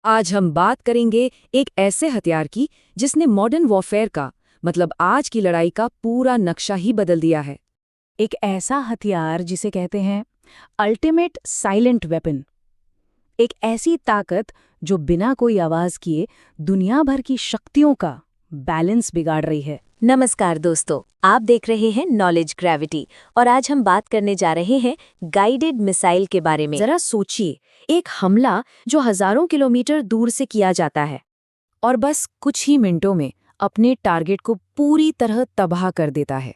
आज हम बात करेंगे एक ऐसे हथियार की जिसने मॉडर्न वॉरफेयर का मतलब आज की लड़ाई का पूरा नक्शा ही बदल दिया है। एक ऐसा हथियार जिसे कहते हैं अल्टीमेट साइलेंट वेपन। एक ऐसी ताकत जो बिना कोई आवाज किए दुनिया भर की शक्तियों का बैलेंस बिगाड़ रही है। नमस्कार दोस्तों, आप देख रहे हैं नॉलेज ग्रेविटी और आज हम बात करने जा रहे हैं गाइडेड मिसाइल के बारे में। जरा सोचिए, एक हमला जो हजारों किलोमीटर दूर से किया जाता है और बस कुछ ही मिनटों में अपने टारगेट को पूरी तरह तबाह कर देता है,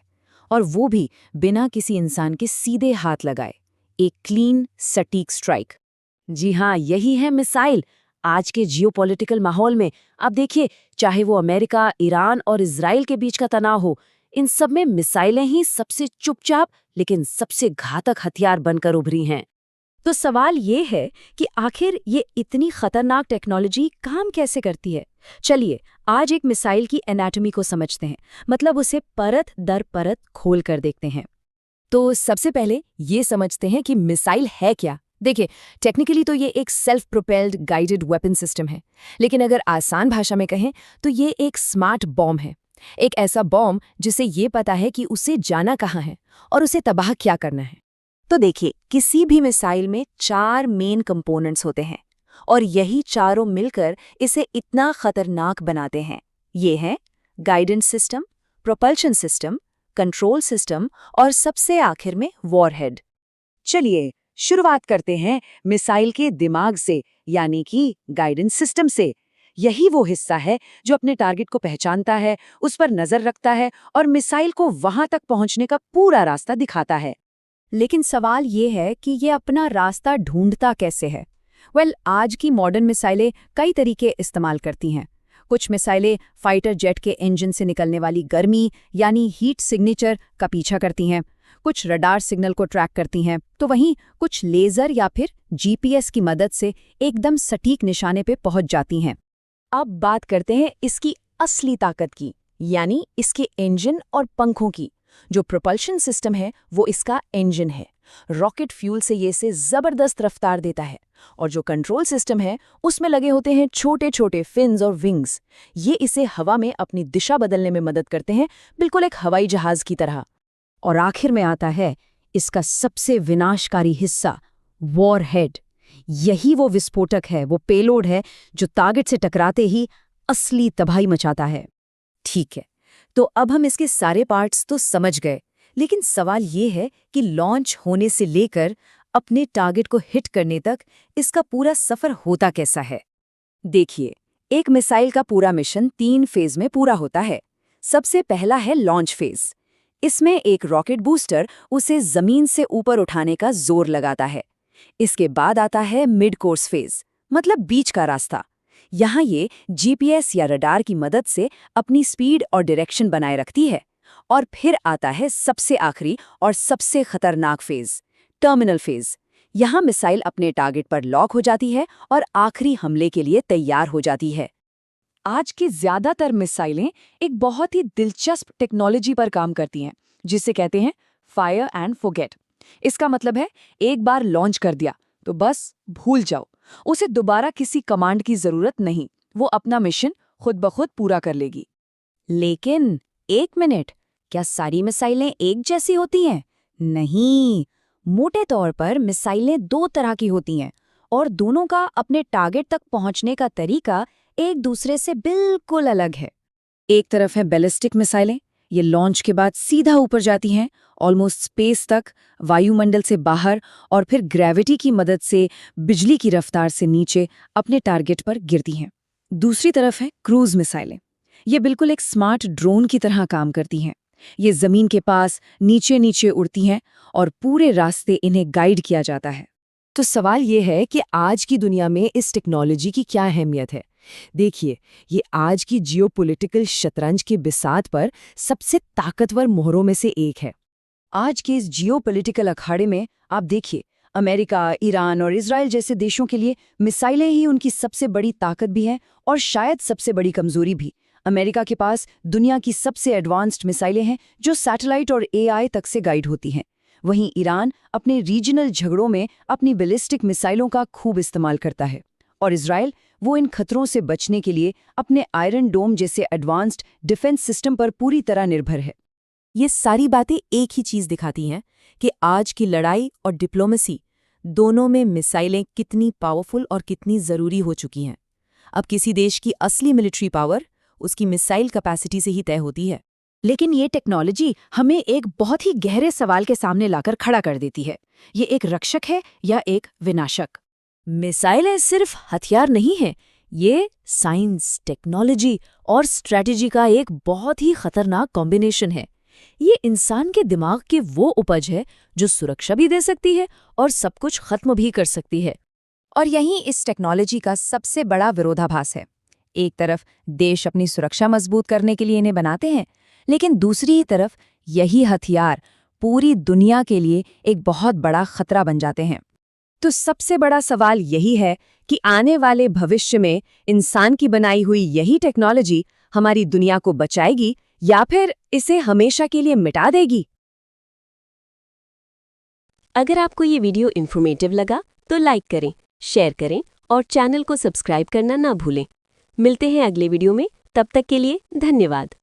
और वो भी बिना किसी इंसान के सीधे हाथ लगाए। एक क्लीन सटीक स्ट्राइक। जी हाँ, यही है मिसाइल। आज के जियोपॉलिटिकल माहौल में आप देखिए, चाहे वो अमेरिका, ईरान और इजराइल के बीच का तनाव हो, इन सब में मिसाइलें ही सबसे चुपचाप लेकिन सबसे घातक हथियार बनकर उभरी हैं। तो सवाल ये है कि आखिर ये इतनी खतरनाक टेक्नोलॉजी काम कैसे करती है। चलिए आज एक मिसाइल की एनाटॉमी को समझते हैं, मतलब उसे परत दर परत खोल कर देखते हैं। तो सबसे पहले ये समझते हैं कि मिसाइल है क्या। देखिए, टेक्निकली तो ये एक self propelled guided weapon system है, लेकिन अगर आसान भाषा में कहें तो ये एक स्मार्ट बॉम्ब है। एक ऐसा बॉम्ब जिसे ये पता है कि उसे जाना कहाँ है और उसे तबाह क्या करना है। तो देखिए, किसी भी मिसाइल में 4 मेन कंपोनेंट्स होते हैं और यही चारों मिलकर इसे इतना खतरनाक बनाते हैं। ये हैं guidance system, propulsion system, control system और सबसे आखिर में वॉरहेड। चलिए शुरुआत करते हैं मिसाइल के दिमाग से, यानी कि गाइडेंस सिस्टम से। यही वो हिस्सा है जो अपने टारगेट को पहचानता है, उस पर नजर रखता है और मिसाइल को वहां तक पहुंचने का पूरा रास्ता दिखाता है। लेकिन सवाल ये है कि ये अपना रास्ता ढूंढता कैसे है। आज की मॉडर्न मिसाइलें कई तरीके इस्तेमाल करती हैं। कुछ मिसाइलें फाइटर जेट के इंजन से निकलने वाली गर्मी यानी हीट सिग्नेचर का पीछा करती हैं, कुछ रडार सिग्नल को ट्रैक करती हैं, तो वहीं कुछ लेज़र या फिर जीपीएस की मदद से एकदम सटीक निशाने पे पहुंच जाती हैं। अब बात करते हैं इसकी असली ताकत की, यानी इसके इंजन और पंखों की। जो प्रोपल्शन सिस्टम है वो इसका इंजन है। रॉकेट फ्यूल से ये इसे जबरदस्त रफ्तार देता है, और जो कंट्रोल सिस्टम है उसमें लगे होते हैं छोटे छोटे फिन्स और विंग्स। ये इसे हवा में अपनी दिशा बदलने में मदद करते हैं, बिल्कुल एक हवाई जहाज की तरह। और आखिर में आता है इसका सबसे विनाशकारी हिस्सा, वॉरहेड। यही वो विस्फोटक है, वो पेलोड है जो टारगेट से टकराते ही असली तबाही मचाता है। ठीक है, तो अब हम इसके सारे पार्ट्स तो समझ गए, लेकिन सवाल ये है कि लॉन्च होने से लेकर अपने टारगेट को हिट करने तक इसका पूरा सफर होता कैसा है। देखिए, एक मिसाइल का पूरा मिशन 3 फेज में पूरा होता है। सबसे पहला है लॉन्च फेज। इसमें एक रॉकेट बूस्टर उसे जमीन से ऊपर उठाने का जोर लगाता है। इसके बाद आता है मिड कोर्स फेज, मतलब बीच का रास्ता। यहाँ ये जीपीएस या रडार की मदद से अपनी स्पीड और डायरेक्शन बनाए रखती है। और फिर आता है सबसे आखिरी और सबसे खतरनाक फेज, टर्मिनल फेज। यहाँ मिसाइल अपने टारगेट पर लॉक हो जाती है और आखिरी हमले के लिए तैयार हो जाती है। आज की ज्यादातर मिसाइलें एक बहुत ही दिलचस्प टेक्नोलॉजी पर काम करती हैं, जिसे कहते हैं फायर एंड फॉरगेट। इसका मतलब है, एक बार लॉन्च कर दिया तो बस भूल जाओ, उसे दोबारा किसी कमांड की जरूरत नहीं, वो अपना मिशन खुद ब खुद पूरा कर लेगी। लेकिन एक मिनट, क्या सारी मिसाइलें एक जैसी होती हैं? नहीं, मोटे तौर पर मिसाइलें 2 तरह की होती हैं, और दोनों का अपने टारगेट तक पहुंचने का तरीका एक दूसरे से बिल्कुल अलग है। एक तरफ है बैलिस्टिक मिसाइलें। ये लॉन्च के बाद सीधा ऊपर जाती हैं, ऑलमोस्ट स्पेस तक, वायुमंडल से बाहर, और फिर ग्रेविटी की मदद से बिजली की रफ्तार से नीचे अपने टारगेट पर गिरती हैं। दूसरी तरफ है क्रूज मिसाइलें। ये बिल्कुल एक स्मार्ट ड्रोन की तरह काम करती हैं। ये जमीन के पास नीचे नीचे उड़ती हैं और पूरे रास्ते इन्हें गाइड किया जाता है। तो सवाल ये है कि आज की दुनिया में इस टेक्नोलॉजी की क्या अहमियत है। देखिए, ये आज की जियोपॉलिटिकल शतरंज के बिसात पर सबसे ताकतवर मोहरों में से एक है। आज के इस जियोपॉलिटिकल अखाड़े में आप देखिए, अमेरिका, ईरान और इजराइल जैसे देशों के लिए मिसाइलें ही उनकी सबसे बड़ी ताकत भी हैं और शायद सबसे बड़ी कमजोरी भी। अमेरिका के पास दुनिया की सबसे एडवांस्ड मिसाइलें हैं जो सैटेलाइट और एआई तक से गाइड होती हैं। वहीं ईरान अपने रीजनल झगड़ों में अपनी बैलिस्टिक मिसाइलों का खूब इस्तेमाल करता है, और इजराइल वो इन खतरों से बचने के लिए अपने आयरन डोम जैसे एडवांस्ड डिफेंस सिस्टम पर पूरी तरह निर्भर है। ये सारी बातें एक ही चीज दिखाती हैं कि आज की लड़ाई और डिप्लोमेसी दोनों में मिसाइलें कितनी पावरफुल और कितनी ज़रूरी हो चुकी हैं। अब किसी देश की असली मिलिट्री पावर उसकी मिसाइल कैपेसिटी से ही तय होती है। लेकिन ये टेक्नोलॉजी हमें एक बहुत ही गहरे सवाल के सामने लाकर खड़ा कर देती है। ये एक रक्षक है या एक विनाशक? मिसाइलें सिर्फ हथियार नहीं हैं, ये साइंस, टेक्नोलॉजी और स्ट्रैटेजी का एक बहुत ही खतरनाक कॉम्बिनेशन है। ये इंसान के दिमाग की वो उपज है जो सुरक्षा भी दे सकती है और सब कुछ खत्म भी कर सकती है। और यहीं इस टेक्नोलॉजी का सबसे बड़ा विरोधाभास है। एक तरफ देश अपनी सुरक्षा मजबूत करने के लिए इन्हें बनाते हैं, लेकिन दूसरी ही तरफ यही हथियार पूरी दुनिया के लिए एक बहुत बड़ा खतरा बन जाते हैं। तो सबसे बड़ा सवाल यही है कि आने वाले भविष्य में इंसान की बनाई हुई यही टेक्नोलॉजी हमारी दुनिया को बचाएगी या फिर इसे हमेशा के लिए मिटा देगी। अगर आपको ये वीडियो इन्फॉर्मेटिव लगा तो लाइक करें, शेयर करें और चैनल को सब्सक्राइब करना ना भूलें। मिलते हैं अगले वीडियो में, तब तक के लिए धन्यवाद।